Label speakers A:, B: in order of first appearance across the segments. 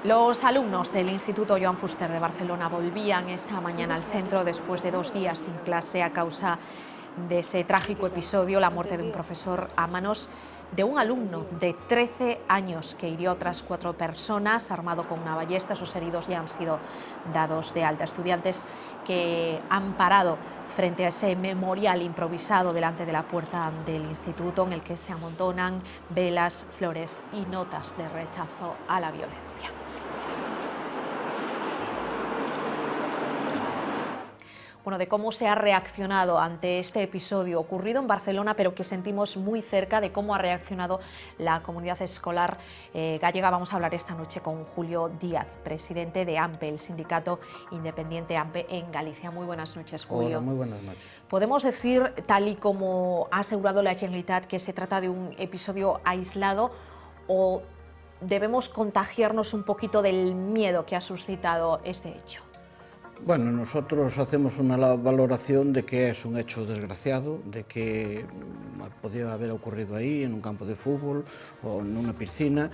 A: Los alumnos del Instituto Joan Fuster de Barcelona volvían esta mañana al centro después de 2 días sin clase a causa de ese trágico episodio, la muerte de un profesor a manos de un alumno de 13 años que hirió a otras 4 personas armado con una ballesta. Sus heridos ya han sido dados de alta. Estudiantes que han parado frente a ese memorial improvisado delante de la puerta del instituto, en el que se amontonan velas, flores y notas de rechazo a la violencia. Bueno, de cómo se ha reaccionado ante este episodio ocurrido en Barcelona, pero que sentimos muy cerca, de cómo ha reaccionado la comunidad escolar gallega. Vamos a hablar esta noche con Julio Díaz, presidente de AMPE, el sindicato independiente AMPE en Galicia. Muy buenas noches, Julio.
B: Hola, muy buenas noches.
A: ¿Podemos decir, tal y como ha asegurado la Generalitat, que se trata de un episodio aislado, o debemos contagiarnos un poquito del miedo que ha suscitado este hecho?
B: Bueno, nosotros hacemos una valoración de que es un hecho desgraciado, de que podía haber ocurrido ahí, en un campo de fútbol o en una piscina.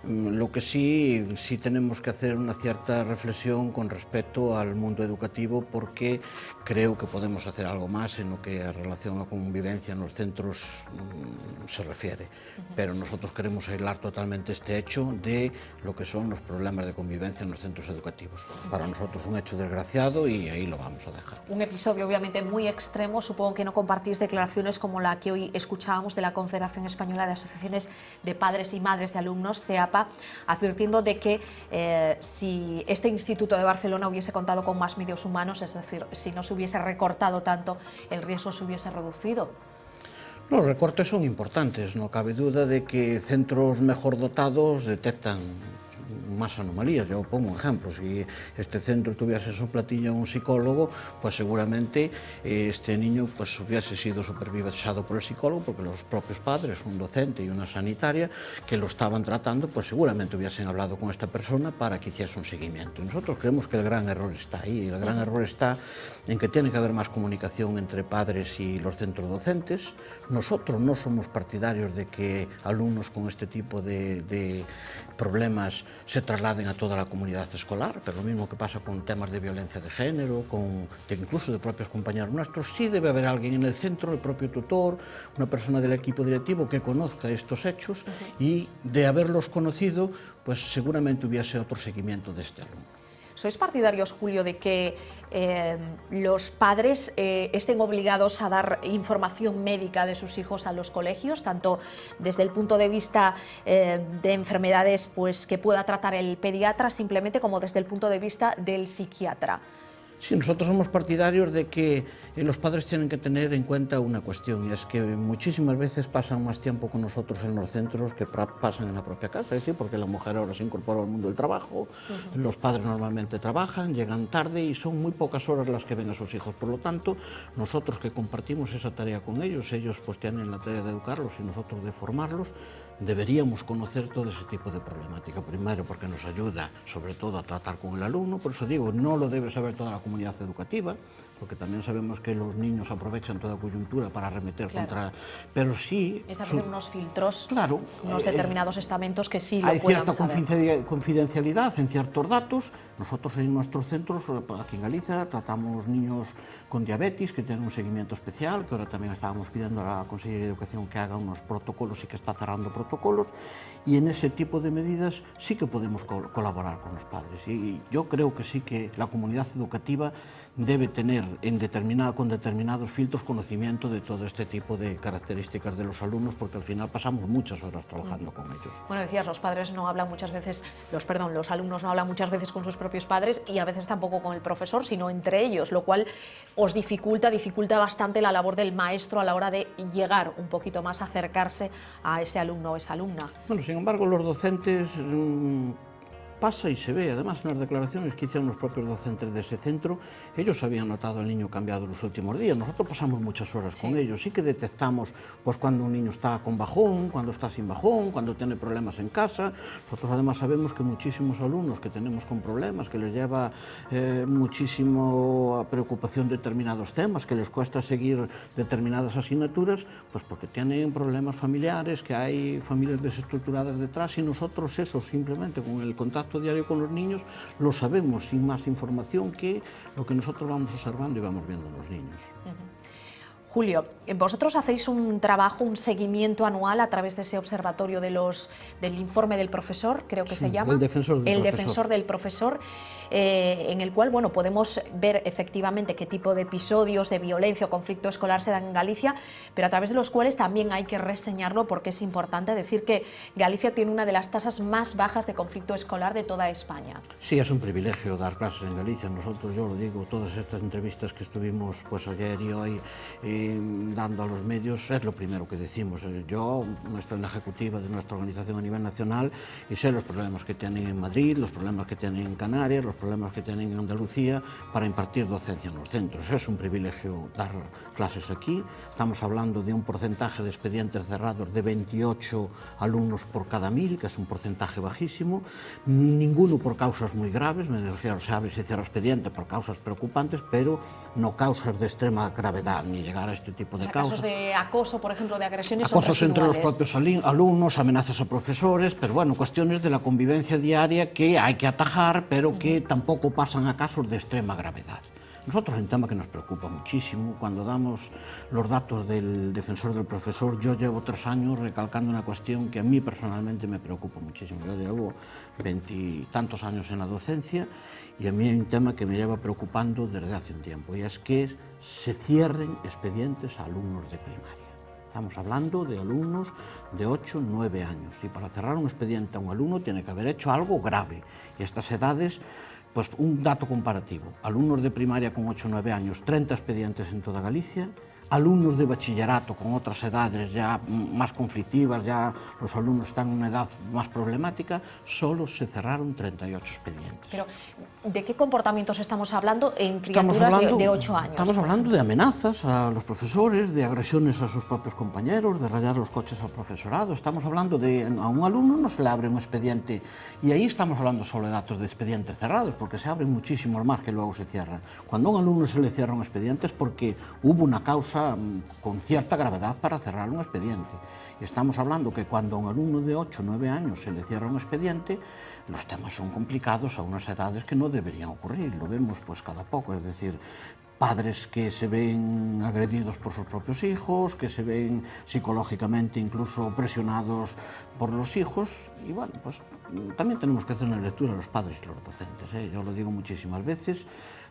B: Lo que sí tenemos que hacer una cierta reflexión con respecto al mundo educativo, porque creo que podemos hacer algo más en lo que a relación a la convivencia en los centros se refiere. Pero nosotros queremos aislar totalmente este hecho de lo que son los problemas de convivencia en los centros educativos. Para nosotros un hecho desgraciado y ahí lo vamos a dejar.
A: Un episodio obviamente muy extremo. Supongo que no compartís declaraciones como la que hoy escuchábamos de la Confederación Española de Asociaciones de Padres y Madres de Alumnos, CEAPA, advirtiendo de que si este Instituto de Barcelona hubiese contado con más medios humanos, es decir, si no se hubiese recortado tanto, el riesgo se hubiese reducido.
B: Los recortes son importantes, no cabe duda de que centros mejor dotados detectan más anomalías. Yo pongo un ejemplo: si este centro tuviese en su plantilla un psicólogo, pues seguramente este niño pues hubiese sido supervisado por el psicólogo, porque los propios padres, un docente y una sanitaria que lo estaban tratando, pues seguramente hubiesen hablado con esta persona para que hiciese un seguimiento. Y nosotros creemos que el gran error está ahí. El gran error está en que tiene que haber más comunicación entre padres y los centros docentes. Nosotros no somos partidarios de que alumnos con este tipo de problemas se trasladen a toda la comunidad escolar, pero lo mismo que pasa con temas de violencia de género, incluso de propios compañeros nuestros. Sí debe haber alguien en el centro, el propio tutor, una persona del equipo directivo que conozca estos hechos, y de haberlos conocido, pues seguramente hubiese otro seguimiento de este alumno.
A: ¿Sois partidarios, Julio, de que los padres estén obligados a dar información médica de sus hijos a los colegios, tanto desde el punto de vista de enfermedades pues, que pueda tratar el pediatra simplemente, como desde el punto de vista del psiquiatra?
B: Sí, nosotros somos partidarios de que los padres tienen que tener en cuenta una cuestión, y es que muchísimas veces pasan más tiempo con nosotros en los centros que pasan en la propia casa, es decir, porque la mujer ahora se incorpora al mundo del trabajo, los padres normalmente trabajan, llegan tarde y son muy pocas horas las que ven a sus hijos. Por lo tanto, nosotros que compartimos esa tarea con ellos pues tienen la tarea de educarlos y nosotros de formarlos, deberíamos conocer todo ese tipo de problemática. Primero, porque nos ayuda sobre todo a tratar con el alumno. Por eso digo, no lo debe saber toda la comunidad educativa, porque también sabemos que los niños aprovechan toda coyuntura para arremeter contra... Pero sí...
A: Establecer unos filtros,
B: claro,
A: unos determinados estamentos que sí lo puedan saber.
B: Hay cierta confidencialidad en ciertos datos. Nosotros en nuestros centros, aquí en Galicia, tratamos niños con diabetes, que tienen un seguimiento especial, que ahora también estábamos pidiendo a la Consellería de Educación que haga unos protocolos y que está cerrando protocolos, y en ese tipo de medidas sí que podemos colaborar con los padres. Y yo creo que sí que la comunidad educativa debe tener con determinados filtros conocimiento de todo este tipo de características de los alumnos, porque al final pasamos muchas horas trabajando con ellos.
A: Bueno, decías, los padres no hablan muchas veces, los alumnos no hablan muchas veces con sus propios padres, y a veces tampoco con el profesor, sino entre ellos, lo cual os dificulta bastante la labor del maestro a la hora de llegar un poquito más, acercarse a ese alumno o esa alumna.
B: Bueno, sin embargo, los docentes Pasa y se ve, además en las declaraciones que hicieron los propios docentes de ese centro, ellos habían notado al niño cambiado los últimos días. Nosotros pasamos muchas horas con ellos, sí que detectamos pues cuando un niño está con bajón, cuando está sin bajón, cuando tiene problemas en casa. Nosotros además sabemos que muchísimos alumnos que tenemos con problemas, que les lleva muchísimo preocupación determinados temas, que les cuesta seguir determinadas asignaturas, pues porque tienen problemas familiares, que hay familias desestructuradas detrás, y nosotros eso simplemente con el contacto diario con los niños lo sabemos sin más información que lo que nosotros vamos observando y vamos viendo en los niños.
A: Julio, vosotros hacéis un trabajo, un seguimiento anual a través de ese observatorio del informe del profesor, creo que se llama.
B: El defensor del
A: profesor, en el cual podemos ver efectivamente qué tipo de episodios de violencia o conflicto escolar se dan en Galicia, pero a través de los cuales también hay que reseñarlo, porque es importante decir que Galicia tiene una de las tasas más bajas de conflicto escolar de toda España.
B: Sí, es un privilegio dar clases en Galicia. Nosotros, yo lo digo, todas estas entrevistas que estuvimos pues ayer y hoy dando a los medios, es lo primero que decimos. Yo no estoy en la ejecutiva de nuestra organización a nivel nacional y sé los problemas que tienen en Madrid, los problemas que tienen en Canarias, los problemas que tienen en Andalucía para impartir docencia en los centros. Es un privilegio dar clases aquí. Estamos hablando de un porcentaje de expedientes cerrados de 28 alumnos por cada 1000, que es un porcentaje bajísimo. Ninguno por causas muy graves, me refiero, se abre y se cierra expediente por causas preocupantes, pero no causas de extrema gravedad, ni llegar a este tipo de causas.
A: Casos de acoso, por ejemplo, de agresiones
B: acosos entre los propios alumnos, amenazas a profesores, pero bueno, cuestiones de la convivencia diaria que hay que atajar, pero que tampoco pasan a casos de extrema gravedad. Nosotros es un tema que nos preocupa muchísimo. Cuando damos los datos del defensor del profesor, yo llevo 3 años recalcando una cuestión que a mí personalmente me preocupa muchísimo. Yo llevo 20 y tantos años en la docencia y a mí hay un tema que me lleva preocupando desde hace un tiempo, y es que se cierren expedientes a alumnos de primaria. Estamos hablando de alumnos de 8, 9 años, y para cerrar un expediente a un alumno tiene que haber hecho algo grave, y estas edades, pues un dato comparativo: alumnos de primaria con 8 o 9 años, 30 expedientes en toda Galicia; alumnos de bachillerato con otras edades ya más conflictivas, ya los alumnos están en una edad más problemática, solo se cerraron 38 expedientes.
A: Pero, ¿de qué comportamientos estamos hablando en criaturas de 8 años?
B: Estamos hablando de amenazas a los profesores, de agresiones a sus propios compañeros, de rayar los coches al profesorado. Estamos hablando de a un alumno no se le abre un expediente, y ahí estamos hablando solo de datos de expedientes cerrados, porque se abren muchísimos más que luego se cierran. Cuando a un alumno se le cierra un expediente es porque hubo una causa con cierta gravedad para cerrar un expediente. Y estamos hablando que cuando a un alumno de 8 o 9 años se le cierra un expediente, los temas son complicados a unas edades que no deberían ocurrir. Lo vemos pues cada poco, es decir, padres que se ven agredidos por sus propios hijos, que se ven psicológicamente incluso presionados por los hijos, y bueno, pues también tenemos que hacer una lectura a los padres y los docentes, ¿eh? Yo lo digo muchísimas veces,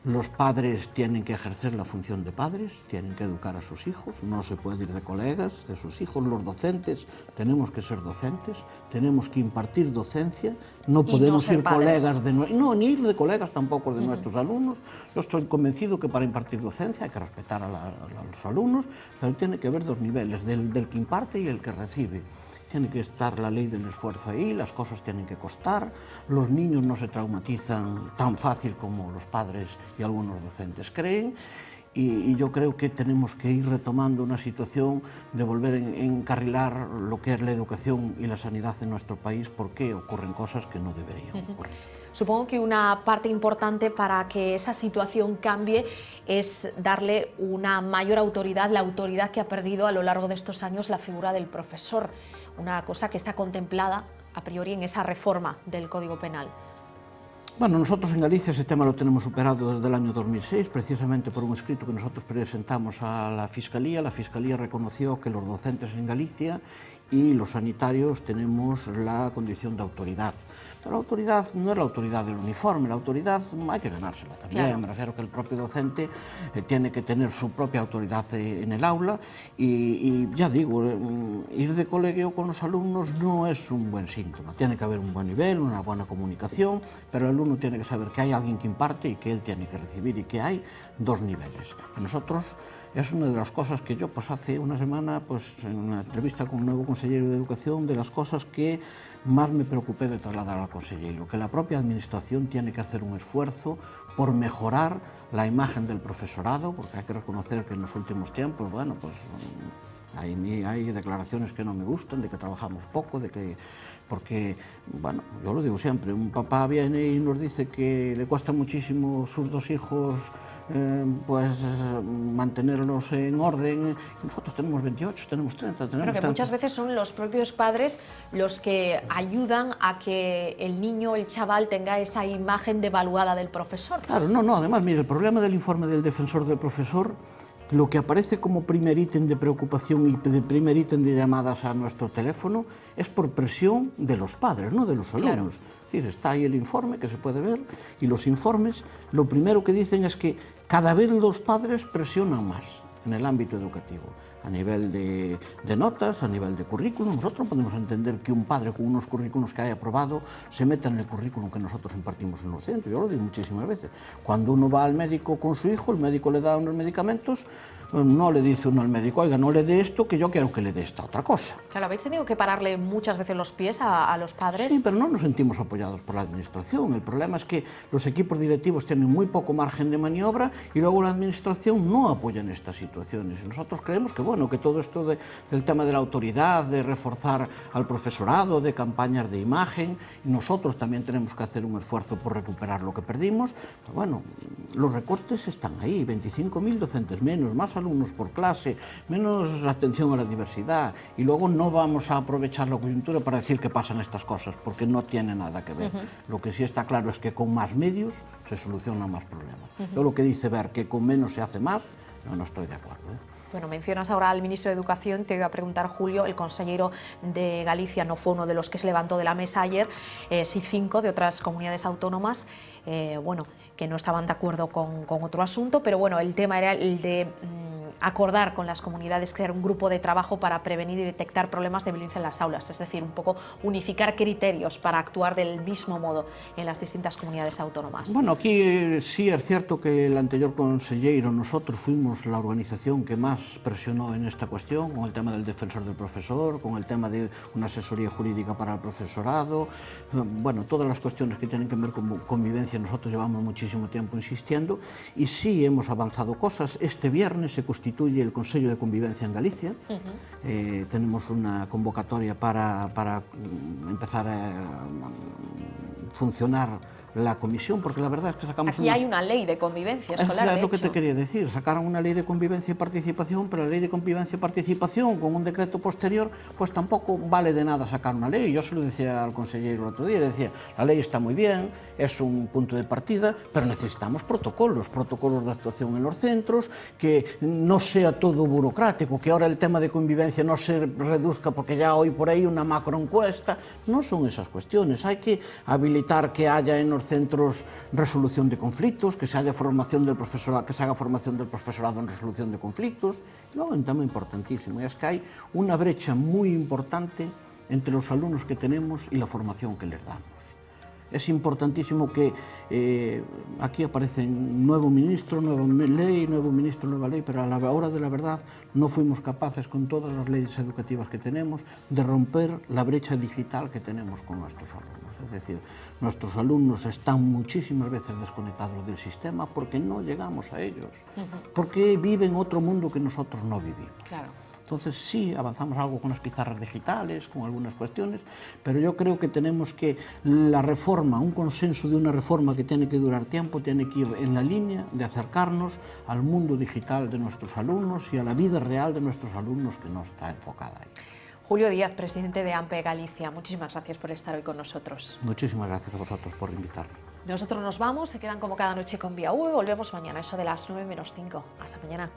B: los padres tienen que ejercer la función de padres, tienen que educar a sus hijos, no se puede ir de colegas de sus hijos. Los docentes tenemos que ser docentes, tenemos que impartir docencia, no podemos ir colegas de no, ni ir de colegas tampoco de nuestros alumnos. Yo estoy convencido que para impartir docencia hay que respetar a los alumnos, pero tiene que haber 2 niveles, del que imparte y el que recibe. Tiene que estar la ley del esfuerzo ahí, las cosas tienen que costar, los niños no se traumatizan tan fácil como los padres y algunos docentes creen, y yo creo que tenemos que ir retomando una situación de volver a encarrilar lo que es la educación y la sanidad en nuestro país, porque ocurren cosas que no deberían ocurrir.
A: Supongo que una parte importante para que esa situación cambie es darle una mayor autoridad, la autoridad que ha perdido a lo largo de estos años la figura del profesor, una cosa que está contemplada a priori en esa reforma del Código Penal.
B: Bueno, nosotros en Galicia ese tema lo tenemos superado desde el año 2006, precisamente por un escrito que nosotros presentamos a la Fiscalía. La Fiscalía reconoció que los docentes en Galicia y los sanitarios tenemos la condición de autoridad. Pero la autoridad no es la autoridad del uniforme, la autoridad hay que ganársela también. Claro. Me refiero que el propio docente tiene que tener su propia autoridad en el aula, y ya digo, ir de colegio con los alumnos no es un buen síntoma. Tiene que haber un buen nivel, una buena comunicación, pero el alumno tiene que saber que hay alguien que imparte y que él tiene que recibir, y que hay 2 niveles. Y nosotros es una de las cosas que yo, pues hace una semana, pues en una entrevista con un nuevo consejero de Educación, de las cosas que más me preocupé de trasladar al consejero, que la propia administración tiene que hacer un esfuerzo por mejorar la imagen del profesorado, porque hay que reconocer que en los últimos tiempos, bueno, pues hay declaraciones que no me gustan, de que trabajamos poco, porque, bueno, yo lo digo siempre, un papá viene y nos dice que le cuesta muchísimo sus 2 hijos pues mantenerlos en orden, y nosotros tenemos 28, tenemos 30, tenemos
A: Pero que
B: 30.
A: muchas veces son los propios padres los que ayudan a que el niño, el chaval, tenga esa imagen devaluada del profesor.
B: Claro, no, además, mire, el problema del informe del defensor del profesor, lo que aparece como primer ítem de preocupación y de primer ítem de llamadas a nuestro teléfono es por presión de los padres, no de los alumnos. Claro. Es decir, está ahí el informe que se puede ver, y los informes lo primero que dicen es que cada vez los padres presionan más en el ámbito educativo, a nivel de notas, a nivel de currículum. Nosotros no podemos entender que un padre con unos currículums que haya aprobado se meta en el currículum que nosotros impartimos en los centros. Yo lo digo muchísimas veces. Cuando uno va al médico con su hijo, el médico le da unos medicamentos, no le dice uno al médico, oiga, no le dé esto, que yo quiero que le dé esta otra cosa.
A: Claro, ¿habéis tenido que pararle muchas veces los pies a los padres?
B: Sí, pero no nos sentimos apoyados por la administración. El problema es que los equipos directivos tienen muy poco margen de maniobra y luego la administración no apoya en estas situaciones. Y nosotros creemos que, bueno, que todo esto del tema de la autoridad, de reforzar al profesorado, de campañas de imagen, y nosotros también tenemos que hacer un esfuerzo por recuperar lo que perdimos. Pero bueno, los recortes están ahí, 25.000 docentes menos, más alumnos por clase, menos atención a la diversidad, y luego no vamos a aprovechar la coyuntura para decir que pasan estas cosas, porque no tiene nada que ver. Lo que sí está claro es que con más medios se solucionan más problemas. Yo lo que dice Ver que con menos se hace más, no estoy de acuerdo.
A: Bueno, mencionas ahora al ministro de Educación, te iba a preguntar, Julio, el consejero de Galicia no fue uno de los que se levantó de la mesa ayer, sí 5 de otras comunidades autónomas, bueno, que no estaban de acuerdo con otro asunto, pero bueno, el tema era el de acordar con las comunidades, crear un grupo de trabajo para prevenir y detectar problemas de violencia en las aulas, es decir, un poco unificar criterios para actuar del mismo modo en las distintas comunidades autónomas.
B: Bueno, aquí sí es cierto que el anterior consejero, nosotros fuimos la organización que más presionó en esta cuestión, con el tema del defensor del profesor, con el tema de una asesoría jurídica para el profesorado, bueno, todas las cuestiones que tienen que ver con convivencia, nosotros llevamos muchísimo tiempo insistiendo, y sí hemos avanzado cosas. Este viernes se constituye el Consejo de Convivencia en Galicia. Tenemos una convocatoria para empezar a funcionar la comisión, porque la verdad es que sacamos...
A: Aquí hay una ley de convivencia escolar,
B: Es lo que te quería decir, sacaron una ley de convivencia y participación, pero la ley de convivencia y participación con un decreto posterior, pues tampoco vale de nada sacar una ley. Yo se lo decía al consejero el otro día, le decía, la ley está muy bien, es un punto de partida, pero necesitamos protocolos de actuación en los centros, que no sea todo burocrático, que ahora el tema de convivencia no se reduzca porque ya hoy por ahí una macroencuesta. No son esas cuestiones, hay que habilitar que haya en los centros resolución de conflictos, que se haga formación del profesorado, en resolución de conflictos. Y luego un tema importantísimo, es que hay una brecha muy importante entre los alumnos que tenemos y la formación que les damos. Es importantísimo que aquí aparece nuevo ministro, nueva ley, nuevo ministro, nueva ley, pero a la hora de la verdad no fuimos capaces, con todas las leyes educativas que tenemos, de romper la brecha digital que tenemos con nuestros alumnos. Es decir, nuestros alumnos están muchísimas veces desconectados del sistema porque no llegamos a ellos, porque viven otro mundo que nosotros no vivimos.
A: Claro.
B: Entonces sí, avanzamos algo con las pizarras digitales, con algunas cuestiones, pero yo creo que tenemos que la reforma, un consenso de una reforma que tiene que durar tiempo, tiene que ir en la línea de acercarnos al mundo digital de nuestros alumnos y a la vida real de nuestros alumnos, que no está enfocada ahí.
A: Julio Díaz, presidente de AMPE Galicia, muchísimas gracias por estar hoy con nosotros.
B: Muchísimas gracias a vosotros por invitarme.
A: Nosotros nos vamos, se quedan como cada noche con Vía V, volvemos mañana, eso de las 9 menos 5. Hasta mañana.